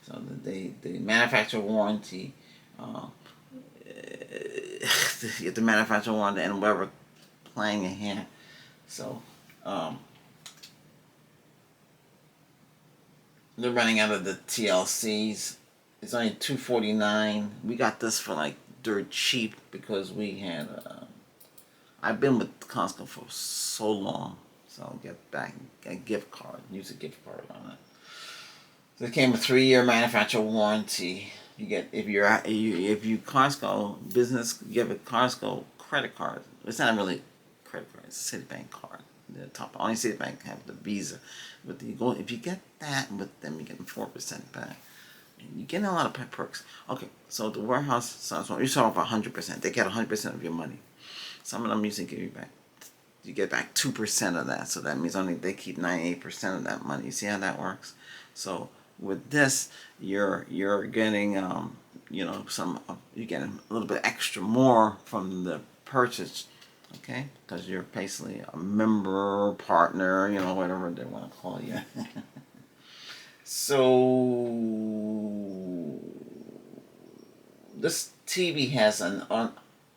So the manufacturer warranty, you get the manufacturer warranty and whatever plan you have. So they're running out of the TLCs. It's only $249. We got this for like dirt cheap because we had. I've been with Costco for so long. So I'll get back a gift card. Use a gift card on it. So it came with 3-year manufacturer warranty. You get if you Costco business give a Costco credit card. It's not really a credit card. It's a Citibank card. The top only Citibank have the Visa, but if you get that with them, you get 4% back. You're getting a lot of perks. Okay, so the warehouse. So you're talking about 100%. They get 100% of your money. Some of them usually give you back. You get back 2% of that, so that means only they keep 98% of that money. You see how that works? So with this, you're getting some you're getting a little bit extra more from the purchase, okay? Because you're basically a member, partner, whatever they want to call you. So this TV has an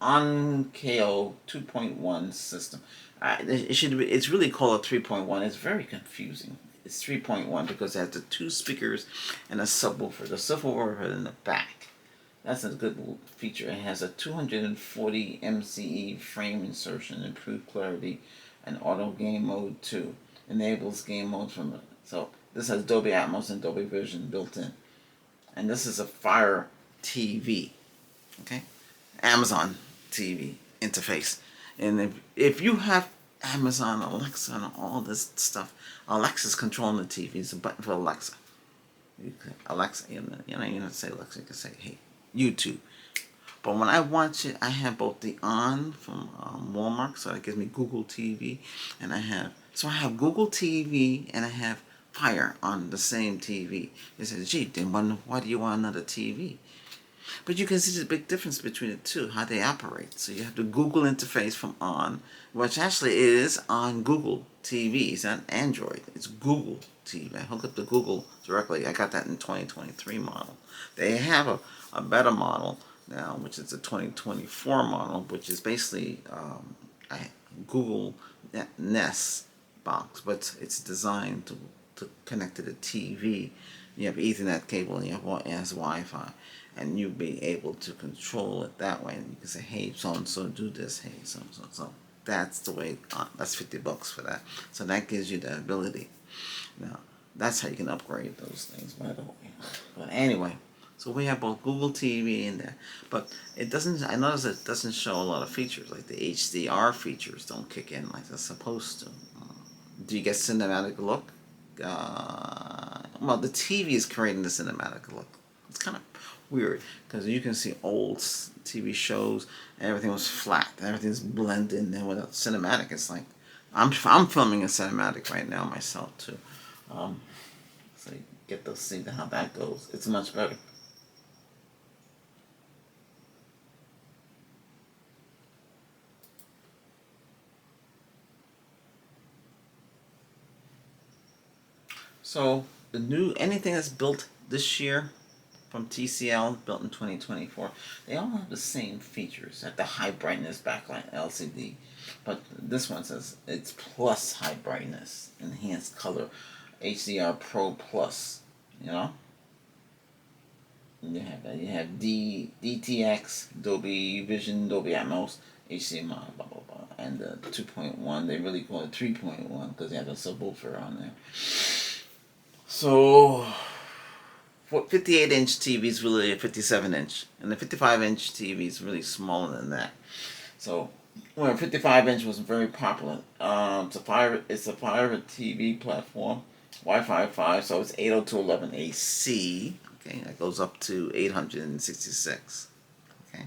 Onkyo 2.1 system. It's really called a 3.1. It's very confusing. It's 3.1 because it has the 2 speakers and a subwoofer. The subwoofer in the back. That's a good feature. It has a 240 MCE frame insertion, improved clarity, and auto game mode too. Enables game mode from it. So this has Dolby Atmos and Dolby Vision built in. And this is a Fire TV. Okay? Amazon TV interface. And if you have Amazon, Alexa, and all this stuff, Alexa's controlling the TV. It's a button for Alexa. Alexa, you don't have to say Alexa, you can say, hey, YouTube. But when I watch it, I have both the On from Walmart, so that gives me Google TV, and I have Google TV and I have Fire on the same TV. They said, gee, then why do you want another TV? But you can see the big difference between the two, how they operate. So you have the Google interface from On, which actually is on Google TV. It's not Android. It's Google TV. I hook up to Google directly. I got that in 2023 model. They have a better model now, which is a 2024 model, which is basically a Google Nest box, but it's designed to connect to the TV. You have Ethernet cable and it has Wi-Fi. And you'll be able to control it that way. And you can say, hey, so-and-so, do this. Hey, so-and-so. That's the way, that's $50 for that. So that gives you the ability. Now, that's how you can upgrade those things, by the way. But anyway, so we have both Google TV in there. But it doesn't, I notice it doesn't show a lot of features. Like the HDR features don't kick in like they're supposed to. Do you get cinematic look? Well, the TV is creating the cinematic look. It's kind of weird because you can see old TV shows and everything was flat, everything's blended, and without cinematic, it's like I'm filming a cinematic right now myself too. Um, so you get to see how that goes. It's much better. So the new anything that's built this year from TCL, built in 2024, they all have the same features at the high brightness backlight LCD, but this one says it's plus high brightness, enhanced color, HDR Pro Plus. You know, and you have that. You have DTX, Dolby Vision, Dolby Atmos, HDMI, blah blah blah, and the 2.1. They really call it 3.1 because they have a subwoofer on there. So, 58-inch TV is really a 57-inch, and the 55-inch TV is really smaller than that. So, when 55-inch was very popular, it's a Fiber TV platform, Wi-Fi 5, so it's 802.11 AC. Okay, that goes up to 866. Okay,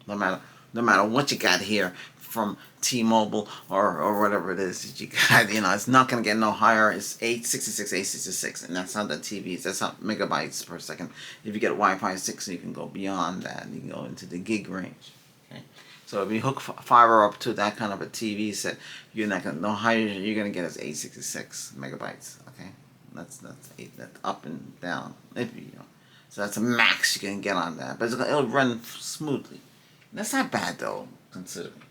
no matter no matter what you got here from T-Mobile or whatever it is that you got, it's not gonna get no higher. It's 866, 866, and that's not the TVs. That's not megabytes per second. If you get Wi-Fi 6, you can go beyond that. You can go into the gig range. Okay, so if you hook fiber up to that kind of a TV set, you're not gonna no higher. You're gonna get is 866 megabytes. Okay, that's up and down. If so that's a max you can get on that, but it'll run smoothly. That's not bad though, considering.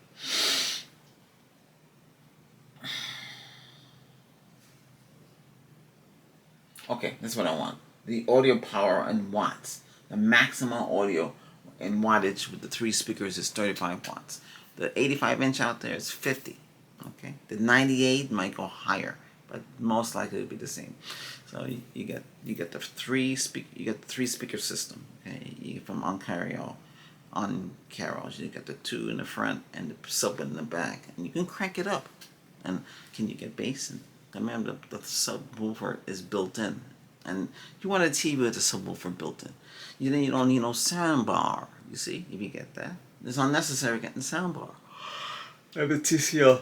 Okay, that's what I want. The audio power in watts. The maximum audio in wattage with the three speakers is 35 watts. The 85-inch out there is 50. Okay, the 98 might go higher, but most likely it'll be the same. So you get the three speaker system. Okay, from Ontario. On Carols, you got the two in the front and the sub in the back, and you can crank it up. And can you get bass? And remember, the subwoofer is built in, and you want a TV with a subwoofer built in. You don't need no sound bar. You see, if you get that, it's unnecessary getting sound bar. I have a TCL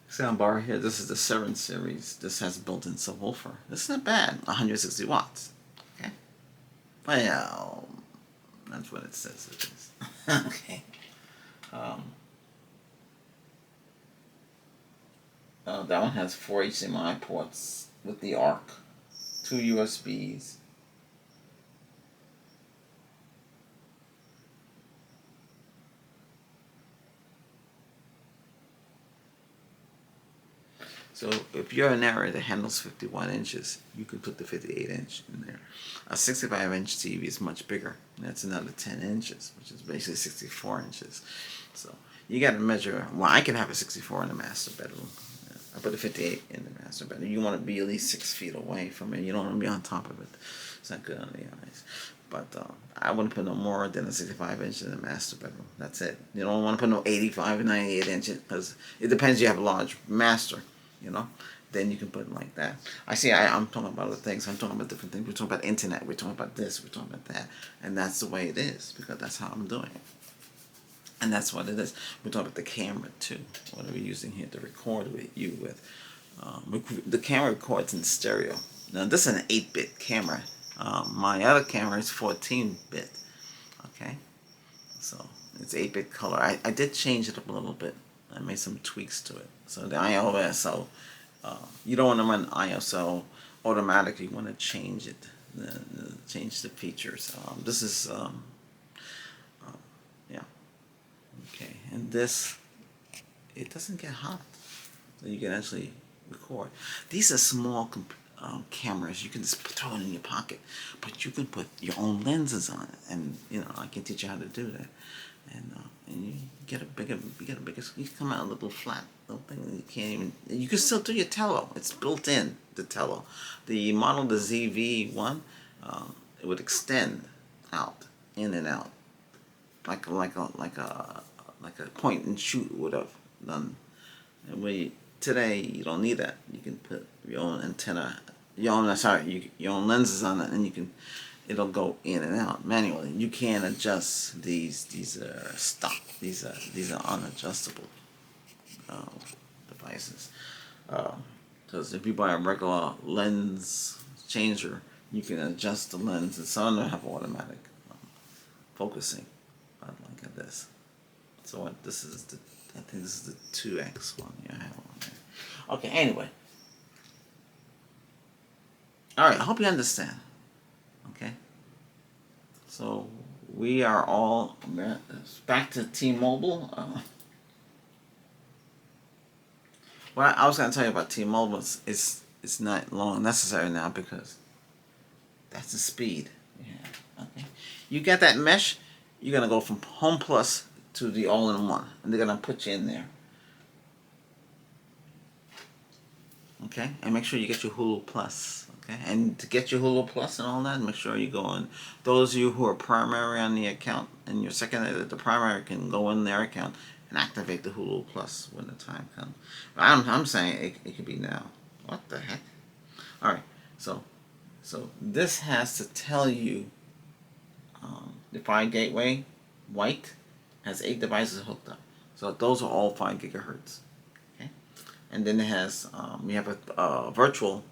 sound bar here. This is the 7 series. This has built-in subwoofer. This is not bad. 160 watts. Okay. Well. That's what it says it is. Okay. That one has 4 HDMI ports with the ARC, 2 USBs. So if you're an area that handles 51 inches, you can put the 58-inch in there. A 65-inch TV is much bigger. That's another 10 inches, which is basically 64 inches. So you got to measure. Well, I can have a 64 in the master bedroom. I put a 58 in the master bedroom. You want to be at least 6 feet away from it. You don't want to be on top of it. It's not good on the eyes. But I wouldn't put no more than a 65-inch in the master bedroom. That's it. You don't want to put no 85 and 98 inches because it depends. You have a large master. Then you can put it like that. I'm talking about other things. I'm talking about different things. We're talking about internet. We're talking about this. We're talking about that. And that's the way it is because that's how I'm doing it. And that's what it is. We're talking about the camera too. What are we using here to record with you with? The camera records in stereo. Now this is an 8-bit camera. My other camera is 14-bit. Okay, so it's 8-bit color. I did change it up a little bit. I made some tweaks to it. So the ISO, you don't want to run ISO automatically. You want to change it, change the features. This is, yeah, okay. And this, it doesn't get hot, so you can actually record. These are small cameras. You can just throw it in your pocket, but you can put your own lenses on it, and I can teach you how to do that. And you get a bigger, you come out a little flat, little thing. You can't even. You can still do your tello. It's built in the tello. The model, the ZV-1, it would extend out, in and out, like a point and shoot would have done. And today you don't need that. You can put your own antenna. your own lenses on it, and it'll go in and out manually. You can't adjust these. These are stock. These are unadjustable devices. Because if you buy a regular lens changer, you can adjust the lens, and some of them have automatic focusing. Like at this. So this is I think this is the 2X one. Yeah, I have one there. Okay. Anyway. All right. I hope you understand. Okay. So we are all back to T-Mobile. What I was going to tell you about T-Mobile is it's not long necessary now because that's the speed. Yeah. Okay. You get that mesh, you're going to go from Home Plus to the all-in-one, and they're going to put you in there. Okay, and make sure you get your Hulu Plus. Okay, and to get your Hulu Plus and all that, make sure you go in. Those of you who are primary on the account and your secondary, the primary can go in their account and activate the Hulu Plus when the time comes. I'm saying it could be now. What the heck? All right, so this has to tell you the Fi Gateway White has 8 devices hooked up. So those are all 5 gigahertz. Okay, and then it has we have a virtual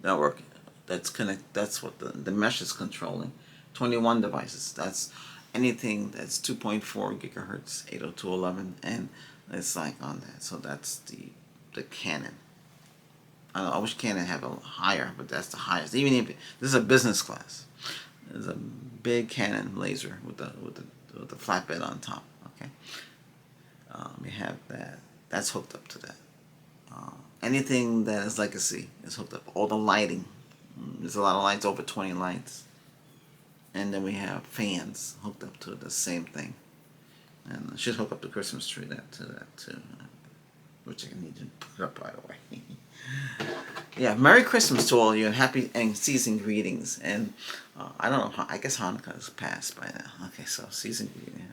network that's connect. That's what the mesh is controlling. 21 devices. That's anything that's 2.4 gigahertz, 802.11, and it's like on that. So that's the Canon. I wish Canon had a higher, but that's the highest. Even if this is a business class, there's a big Canon laser with the flatbed on top. Okay, we have that. That's hooked up to that. Anything that is legacy is hooked up. All the lighting. There's a lot of lights, over 20 lights. And then we have fans hooked up to the same thing. And I should hook up the Christmas tree to that too. Which I need to put up, by the way. Yeah, Merry Christmas to all of you and happy and season greetings. And I don't know, I guess Hanukkah has passed by now. Okay, so season greetings.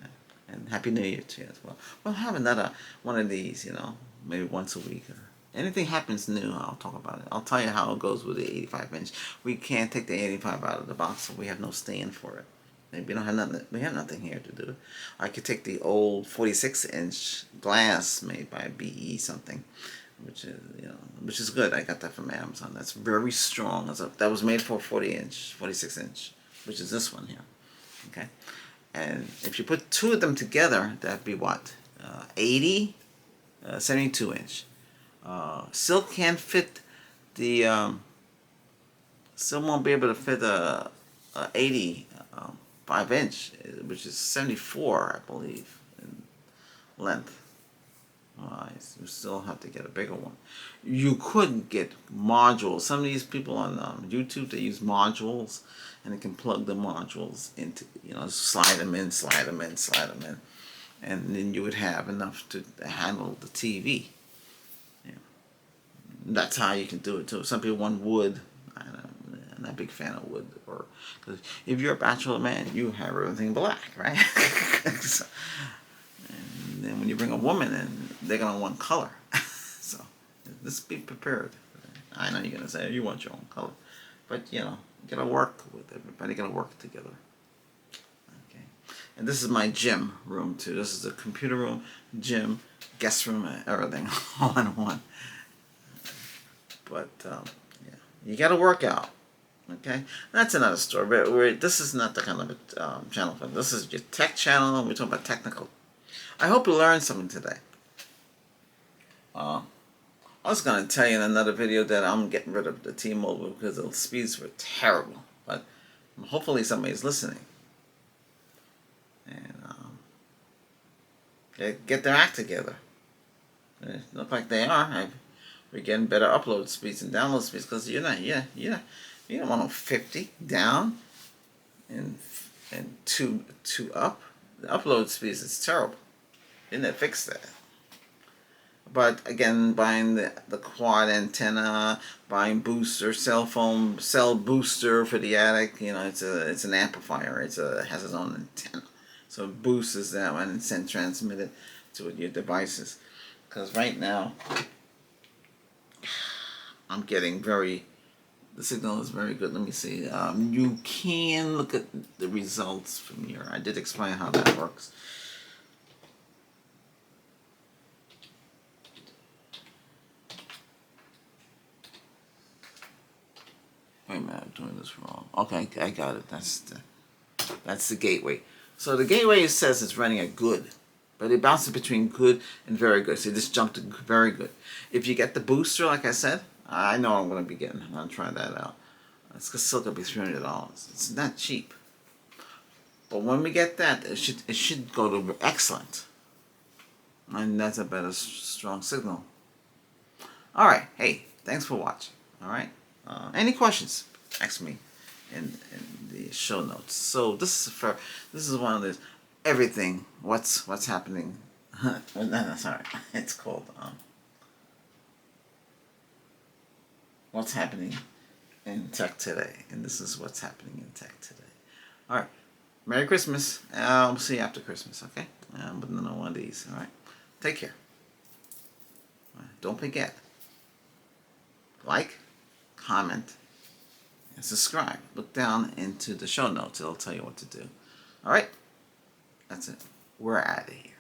And Happy New Year to you as well. We'll have another one of these, maybe once a week. Or anything happens new, I'll talk about it. I'll tell you how it goes with the 85-inch. We can't take the 85 out of the box, so we have no stand for it. We don't have nothing. We have nothing here to do. I could take the old 46-inch glass made by BE something, which is good. I got that from Amazon. That's very strong. That was made for 40-inch, 46-inch, which is this one here. Okay, and if you put 2 of them together, that'd be what? 80, 72-inch. Still can't fit the. Still won't be able to fit a 80. 5-inch, which is 74, I believe, in length. You still have to get a bigger one. You could get modules. Some of these people on YouTube, they use modules, and they can plug the modules into, slide them in, and then you would have enough to handle the TV. Yeah. That's how you can do it too. Some people want wood. I'm not a big fan of wood, because if you're a bachelor man, you have everything black, right? So, and then when you bring a woman in, they're gonna want color. So just be prepared. I know you're gonna say you want your own color, but you gotta work with everybody. Gotta work together. Okay. And this is my gym room too. This is a computer room, gym, guest room, everything all in one. But yeah, you gotta work out. Okay, that's another story. But this is not the kind of channel for this. Is your tech channel, and we're talking about technical. I hope you learned something today. I was going to tell you in another video that I'm getting rid of the T-Mobile because the speeds were terrible. But hopefully somebody's listening. And get their act together. They look like they are. We're getting better upload speeds and download speeds because you don't want 50 down and 2 up. The upload speeds is terrible. Didn't it fix that? But again, buying the quad antenna, buying booster, cell booster for the attic, it's an amplifier. It has its own antenna. So it boosts that one and transmit it to your devices. Because right now, I'm getting very The signal is very good. Let me see. You can look at the results from here. I did explain how that works. Wait a minute, I'm doing this wrong. Okay, I got it. That's the gateway. So the gateway says it's running at good, but it bounces between good and very good. So this jumped to very good. If you get the booster, like I said, I know I'm going to be getting. I'm going to try that out. It's still going to be $300. It's not cheap. But when we get that, it should go to excellent. And that's a better strong signal. All right. Hey, thanks for watching. All right. Any questions? Ask me in the show notes. So this is one of those everything. What's happening? No, sorry. It's called what's happening in tech today, and this is what's happening in tech today. All right. Merry Christmas. I'll see you after Christmas. Okay. But no one of these. All right. Take care. Don't forget. Like, comment, and subscribe. Look down into the show notes. It'll tell you what to do. All right? That's it. We're out of here.